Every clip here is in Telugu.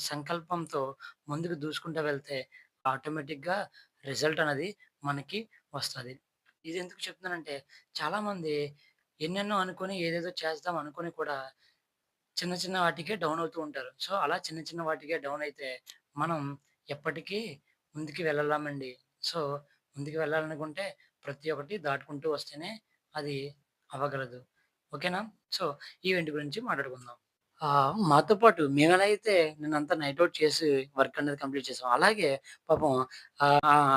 సంకల్పంతో ముందుకు దూసుకుంటూ వెళ్తే ఆటోమేటిక్‌గా రిజల్ట్ అనేది మనకి వస్తది. ఇదెందుకు చెప్తున్నానంటే చాలామంది ఎన్నెన్నో అనుకోని ఏదేదో చేద్దాం అనుకోని కూడా చిన్న చిన్న వాటికే డౌన్ అవుతూ ఉంటారు. సో, అలా చిన్న చిన్న వాటికే డౌన్ అయితే మనం ఎప్పటికీ ముందుకు వెళ్ళలేమండి. సో, ముందుకు వెళ్ళాలనుకుంటే ప్రతి ఒక్కటి దాటుకుంటూ వస్తేనే అది అవ్వగలదు. ఓకేనా? సో, ఈవెంట్ గురించి మాట్లాడుకుందాం. మాతో పాటు మేమెలా అయితే నిన్నంతా నైట్ ఔట్ చేసి వర్క్ అనేది కంప్లీట్ చేసామో, అలాగే పాపం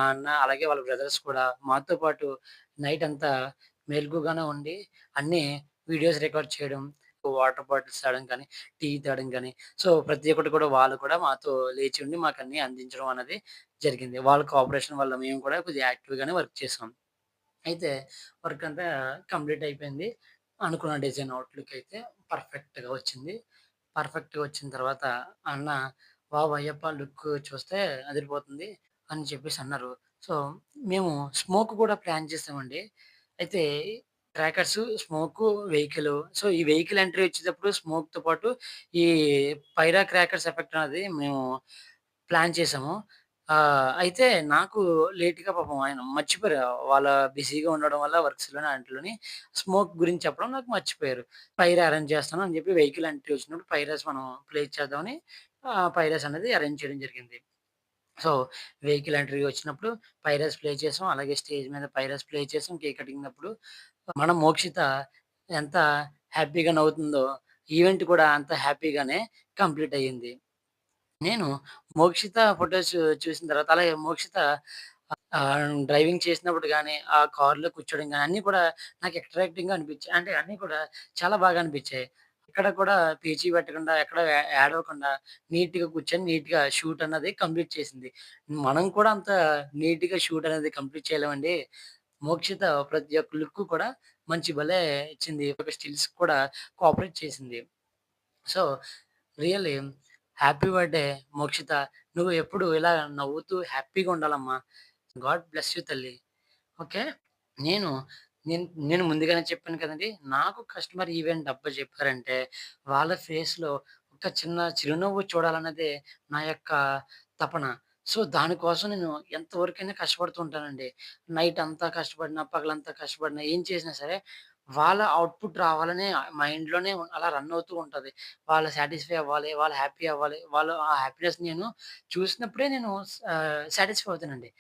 అన్న అలాగే వాళ్ళ బ్రదర్స్ కూడా మాతో పాటు నైట్ అంతా మెలుకువగానే ఉండి అన్నీ వీడియోస్ రికార్డ్ చేయడం, వాటర్ బాటిల్స్ తేవడం కానీ, టీ తేవడం కానీ, సో, ప్రతి ఒక్కటి కూడా వాళ్ళు కూడా మాతో లేచి ఉండి మాకన్నీ అందించడం అనేది జరిగింది. వాళ్ళ కోఆపరేషన్ వల్ల మేము కూడా కొద్దిగా యాక్టివ్‌గానే వర్క్ చేసాం. అయితే వర్క్ అంతా కంప్లీట్ అయిపోయింది. అనుకున్న డిజైన్ అవుట్‌లుక్ అయితే పర్ఫెక్ట్‌గా వచ్చింది. పర్ఫెక్ట్‌గా వచ్చిన తర్వాత అన్న "వావ్! అయ్యప్ప లుక్ చూస్తే అదిరిపోతుంది" అని చెప్పేసి అన్నారు. సో, మేము స్మోక్ కూడా ప్లాన్ చేసామండి. అయితే క్రాకర్సు, స్మోకు, వెహికలు. సో, ఈ వెహికల్ ఎంట్రీ వచ్చేటప్పుడు స్మోక్‌తో పాటు ఈ పైరా క్రాకర్స్ ఎఫెక్ట్ అనేది మేము ప్లాన్ చేసాము. అయితే నాకు లేట్‌గా పాపం ఆయన మర్చిపోయారు. వాళ్ళ బిజీగా ఉండడం వల్ల వర్క్స్‌లోని ఆటిల్లోని స్మోక్ గురించి చెప్పడం నాకు మర్చిపోయారు. పైరా అరేంజ్ చేస్తాను అని చెప్పి వెహికల్ ఎంట్రీ వచ్చినప్పుడు పైరాస్ మనం ప్లేస్ చేద్దామని పైరాస్ అనేది అరేంజ్ చేయడం జరిగింది. సో, వెహికల్ ఎంట్రీ వచ్చినప్పుడు పైరస్ ప్లే చేసాం. అలాగే స్టేజ్ మీద పైరస్ ప్లే చేసాం. కేక్ కటింగ్ అప్పుడు మన మోక్షిత ఎంత హ్యాపీగా నవ్వుతుందో, ఈవెంట్ కూడా అంత హ్యాపీగానే కంప్లీట్ అయ్యింది. నేను మోక్షిత ఫోటోస్ చూసిన తర్వాత అలాగే మోక్షిత డ్రైవింగ్ చేసినప్పుడు గాని, ఆ కార్‌లో కూర్చోవడం గాని అన్నీ కూడా నాకు అట్రాక్టింగ్‌గా అనిపించాయి. అంటే అన్నీ కూడా చాలా బాగా అనిపించాయి. ఎక్కడ కూడా పేచీ పెట్టకుండా, ఎక్కడ ఏడవకుండా నీట్‌గా కూర్చొని నీట్‌గా షూట్ అన్నది కంప్లీట్ చేసింది. మనం కూడా అంత నీట్‌గా షూట్ అనేది కంప్లీట్ చేయలేమండి. మోక్షిత ప్రతి ఒక్క లుక్ కూడా మంచి భలే ఇచ్చింది. ఒక స్టిల్స్ కూడా కోఆపరేట్ చేసింది. So, really happy birthday Mokshita. నువ్వు ఎప్పుడు ఇలా నవ్వుతూ హ్యాపీగా ఉండాలమ్మా. గాడ్ బ్లెస్ యూ తల్లి. ఓకే. నేను నేను ముందుగానే చెప్పాను కదండీ! నాకు కస్టమర్ ఈవెంట్ అప్పజెప్పారంటే, వాళ్ళ ఫేస్‌లో ఒక చిన్న చిరునవ్వు చూడాలన్నదే నా యొక్క తపన. సో, దానికోసం నేను ఎంతవరకైనా కష్టపడుతూ ఉంటానండి. నైట్ అంతా కష్టపడినా, పగలంతా కష్టపడినా, ఏం చేసినా సరే, వాళ్ళ ఔట్‌పుట్ రావాలనే మైండ్‌లోనే అలా రన్ అవుతూ ఉంటది. వాళ్ళు సాటిస్ఫై అవ్వాలి, వాళ్ళు హ్యాపీ అవ్వాలి. వాళ్ళు ఆ హ్యాపీనెస్ నేను చూసినప్పుడే నేను సాటిస్ఫై అవుతానండి.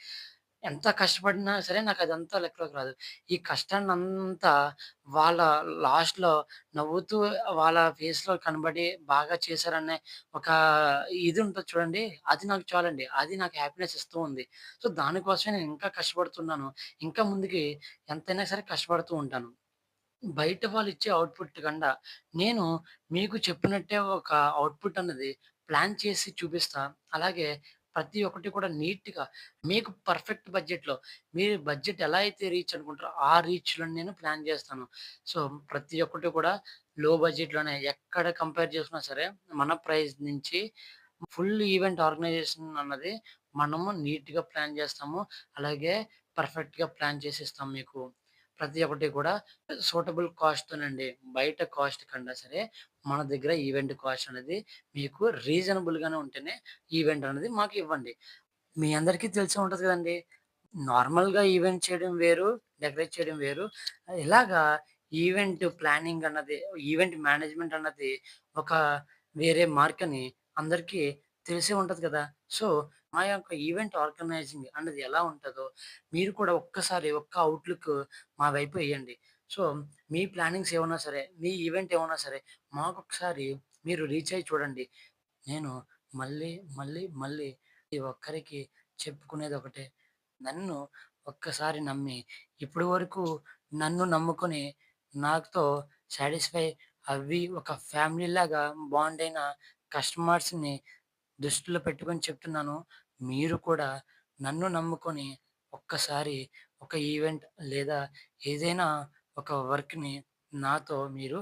ఎంత కష్టపడినా సరే నాకదంతా లెక్కలోకి రాదు. ఈ కష్టాన్నంతా వాళ్ళ లాస్ట్‌లో నవ్వుతూ వాళ్ళ ఫేస్‌లో కనబడి బాగా చేశారనే ఒక ఇది ఉంటది చూడండి. అది నాకు చాలండి. అది నాకు హ్యాపీనెస్ ఇస్తూ ఉంది. సో, దానికోసమే నేను ఇంకా కష్టపడుతున్నాను. ఇంకా ముందుకి ఎంతైనా సరే కష్టపడుతూ ఉంటాను. బయట వాళ్ళిచ్చే ఔట్‌పుట్ కన్నా, నేను మీకు చెప్పినట్టే ఒక ఔట్‌పుట్ అన్నది ప్లాన్ చేసి చూపిస్తా. అలాగే ప్రతి ఒక్కటి కూడా నీట్‌గా మీకు పర్ఫెక్ట్ బడ్జెట్‌లో మీరు బడ్జెట్ ఎలా అయితే రీచ్ అనుకుంటారో, ఆ రీచ్‌లో నేను ప్లాన్ జేస్తాను. సో, ప్రతి ఒక్కటి కూడా లో బడ్జెట్‌లోనే ఎక్కడ కంపేర్ చేసుకున్నా సరే, మన ప్రైస్ నుంచి ఫుల్ ఈవెంట్ ఆర్గనైజేషన్ అన్నది మనము నీట్‌గా ప్లాన్ జేస్తాము. అలాగే పర్ఫెక్ట్‌గా ప్లాన్ చేసిస్తాం మీకు. ప్రతి ఒక్కటి కూడా సూటబుల్ కాస్ట్‌తోనండి. బయట కాస్ట్ కన్నా సరే, మన దగ్గర ఈవెంట్ కాస్ట్ అనేది మీకు రీజనబుల్‌గానే ఉంటేనే ఈవెంట్ అనేది మాకివ్వండి. మీ అందరికీ తెలిసే ఉంటది కదండీ! నార్మల్‌గా ఈవెంట్ చేయడం వేరు, డెకరేట్ చేయడం వేరు. ఇలాగా ఈవెంట్ ప్లానింగ్ అన్నది, ఈవెంట్ మేనేజ్‌మెంట్ అన్నది ఒక వేరే మార్కని అందరికీ తెలిసే ఉంటది కదా! సో, మా యొక్క ఈవెంట్ ఆర్గనైజింగ్ అన్నది ఎలా ఉంటదో, మీరు కూడా ఒక్కసారి ఒక్క అవుట్‌లుక్ మా వైపు ఎయండి. సో, మీ ప్లానింగ్స్ ఏమన్నా సరే, మీ ఈవెంట్ ఏమన్నా సరే, మాకొకసారి మీరు రీచ్ అయ్యి చూడండి. నేను మళ్ళీ, మళ్ళీ ప్రతి ఒక్కరికి చెప్పుకునేదొకటే. నన్ను ఒక్కసారి నమ్మి, ఇప్పటి వరకు నన్ను నమ్ముకొని, నాతో సాటిస్ఫై అవ్వి ఒక ఫ్యామిలీలాగా బాండ్ అయిన కస్టమర్స్‌ని దృష్టిలో పెట్టుకొని చెప్తున్నాను. మీరు కూడా నన్ను నమ్ముకొని ఒక్కసారి ఒక ఈవెంట్ లేదా ఏదైనా ఒక వర్క్‌ని నాతో మీరు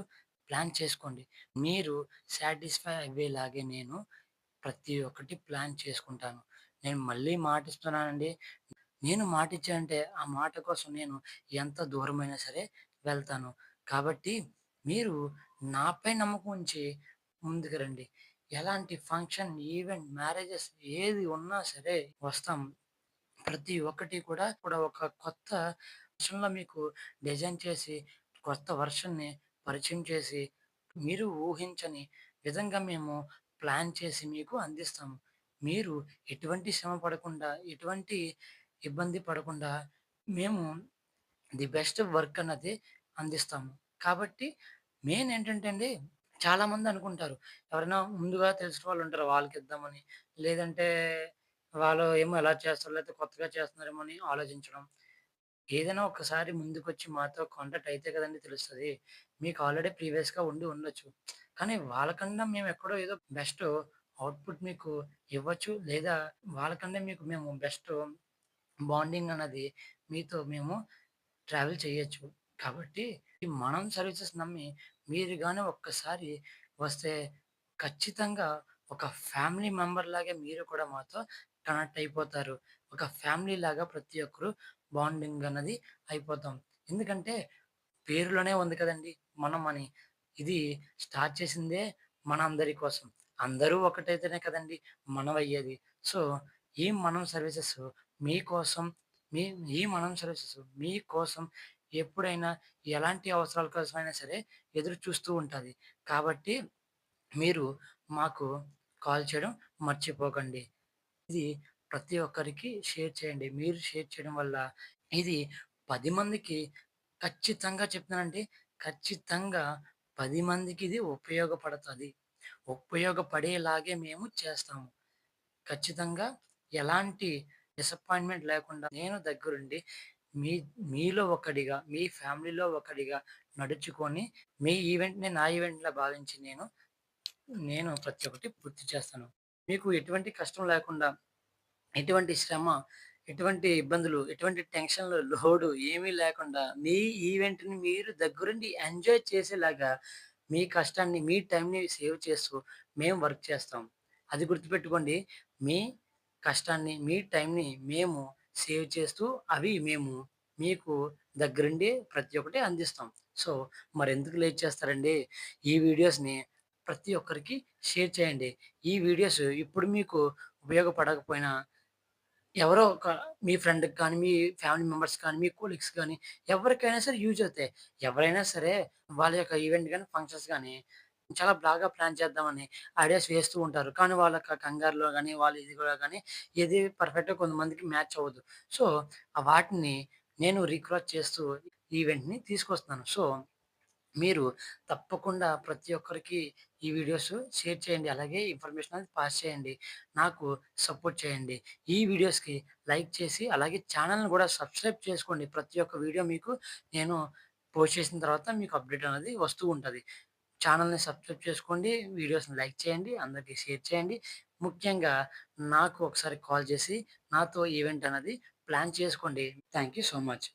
ప్లాన్ చేసుకోండి. మీరు సాటిస్ఫై అవ్వేలాగే నేను ప్రతి ఒక్కటి ప్లాన్ చేసుకుంటాను. నేను మళ్ళీ మాటిస్తున్నానండి. నేను మాటిచ్చానంటే, ఆ మాట కోసం నేను ఎంత దూరమైనా సరే వెళ్తాను. కాబట్టి మీరు నాపై నమ్మకం ఉంచి ముందుకు రండి. ఎలాంటి ఫంక్షన్, ఈవెంట్, మ్యారేజెస్ ఏది ఉన్నా సరే వస్తాం. ప్రతి ఒక్కటి కూడా ఒక కొత్త వెర్షన్‌లో మీకు డిజైన్ చేసి, కొత్త వెర్షన్‌ని పరిచయం చేసి, మీరు ఊహించని విధంగా మేము ప్లాన్ చేసి మీకు అందిస్తాము. మీరు ఎటువంటి శ్రమ పడకుండా, ఎటువంటి ఇబ్బంది పడకుండా మేము ది బెస్ట్ వర్క్ అన్నది అందిస్తాము. కాబట్టి మెయిన్ ఏంటంటే అండి, చాలామంది అనుకుంటారు. ఎవరైనా ముందుగా తెలిసిన వాళ్ళుంటారు వాళ్ళకిద్దామని. లేదంటే వాళ్ళు ఏమో ఎలా చేస్తారో లేకపోతే కొత్తగా చేస్తున్నారేమో అని ఆలోచించడం. ఏదైనా ఒక్కసారి ముందుకొచ్చి మాతో కాంటాక్ట్ అయితే కదండీ తెలుస్తది. మీకు ఆల్రెడీ ప్రీవియస్‌గా ఉండి ఉండొచ్చు. కానీ వాళ్ళకన్నా మేము ఎక్కడో ఏదో బెస్ట్ అవుట్‌పుట్ మీకు ఇవ్వచ్చు. లేదా వాళ్ళకన్నా మీకు మేము బెస్ట్ బాండింగ్ అన్నది మీతో మేము ట్రావెల్ చేయొచ్చు. కాబట్టి ఈ మనం సర్వీసెస్ నమ్మి మీరు గాని ఒక్కసారి వస్తే ఖచ్చితంగా ఒక ఫ్యామిలీ మెంబర్‌లాగే మీరు కూడా మాతో కనెక్ట్ అయిపోతారు. ఒక ఫ్యామిలీలాగా ప్రతి ఒక్కరు బాండింగ్ అన్నది అయిపోతాం. ఎందుకంటే పేరులోనే ఉంది కదండీ! మనమని. ఇది స్టార్ట్ చేసిందే మనందరి కోసం. అందరూ ఒకటైతేనే కదండీ మనమయ్యేది. సో, ఈ మనం సర్వీసెస్ మీకోసం మీ ఈ మనం సర్వీసెస్ మీకోసం ఎప్పుడైనా ఎలాంటి అవసరాల కోసమైనా సరే ఎదురు చూస్తూ ఉంటది. కాబట్టి మీరు మాకు కాల్ చేయడం మర్చిపోకండి. ఇది ప్రతి ఒక్కరికి షేర్ చేయండి. మీరు షేర్ చేయడం వల్ల ఇది 10 మందికి ఖచ్చితంగా చెప్తున్నానండి. ఖచ్చితంగా 10 మందికి ఇది ఉపయోగపడతది. ఉపయోగపడేలాగే మేము చేస్తాము. ఖచ్చితంగా ఎలాంటి డిసప్పాయింట్‌మెంట్ లేకుండా నేను దగ్గరుండి మీ మీలో ఒకడిగా, మీ ఫ్యామిలీలో ఒకడిగా నడుచుకొని మీ ఈవెంట్‌ని నా ఈవెంట్‌లా భావించి నేను ప్రతి ఒక్కటి పూర్తి చేస్తాను. మీకు ఎటువంటి కష్టం లేకుండా ఎటువంటి శ్రమ, ఎటువంటి ఇబ్బందులు, ఎటువంటి టెన్షన్‌లు, లోడు ఏమీ లేకుండా మీ ఈవెంట్‌ని మీరు దగ్గరుండి ఎంజాయ్ చేసేలాగా మీ కష్టాన్ని, మీ టైంని సేవ్ చేస్తూ మేము వర్క్ చేస్తాం. అది గుర్తుపెట్టుకోండి. మీ కష్టాన్ని, మీ టైంని మేము సేవ్ చేస్తూ అవి మేము మీకు దగ్గరుండి ప్రతి ఒక్కటి అందిస్తాం. సో, మరెందుకు లేట్ చేస్తారండి? ఈ వీడియోస్‌ని ప్రతి ఒక్కరికి షేర్ చేయండి. ఈ వీడియోస్ ఇప్పుడు మీకు ఉపయోగపడకపోయినా ఎవరో ఒక మీ ఫ్రెండ్‌కి కానీ, మీ ఫ్యామిలీ మెంబర్స్ కానీ, మీ కొలీగ్స్ గానీ, ఎవరికైనా సరే యూజ్ అవుతాయి. ఎవరైనా సరే వాళ్ళ యొక్క ఈవెంట్ గాని, ఫంక్షన్స్ గాని చాలా బాగా ప్లాన్ చేద్దామని ఐడియాస్ వేస్తూ ఉంటారు. కానీ వాళ్ళ కంగారులో గాని, వాళ్ళ ఇదిలో గాని ఏది పర్ఫెక్ట్‌గా కొంతమందికి మ్యాచ్ అవ్వదు. సో, వాటిని నేను రీక్రాస్ చేస్తూ ఈవెంట్‌ని తీసుకొస్తున్నాను. సో, మీరు తప్పకుండా ప్రతి ఒక్కరికి ఈ వీడియోస్ షేర్ చేయండి. అలాగే ఇన్ఫర్మేషన్ అనేది పాస్ చేయండి. నాకు సపోర్ట్ చేయండి. ఈ వీడియోస్‌కి లైక్ చేసి అలాగే ఛానెల్‌ని గూడా సబ్స్క్రైబ్ చేసుకోండి. ప్రతి ఒక్క వీడియో మీకు నేను పోస్ట్ చేసిన తర్వాత మీకు అప్డేట్ అనేది వస్తూ ఉంటది. ఛానెల్‌ని సబ్స్క్రైబ్ చేసుకోండి. వీడియోస్‌ని లైక్ చేయండి. అందరికి షేర్ చేయండి. ముఖ్యంగా నాకు ఒకసారి కాల్ చేసి నాతో ఈవెంట్ అనేది ప్లాన్ చేసుకోండి. Thank you so much.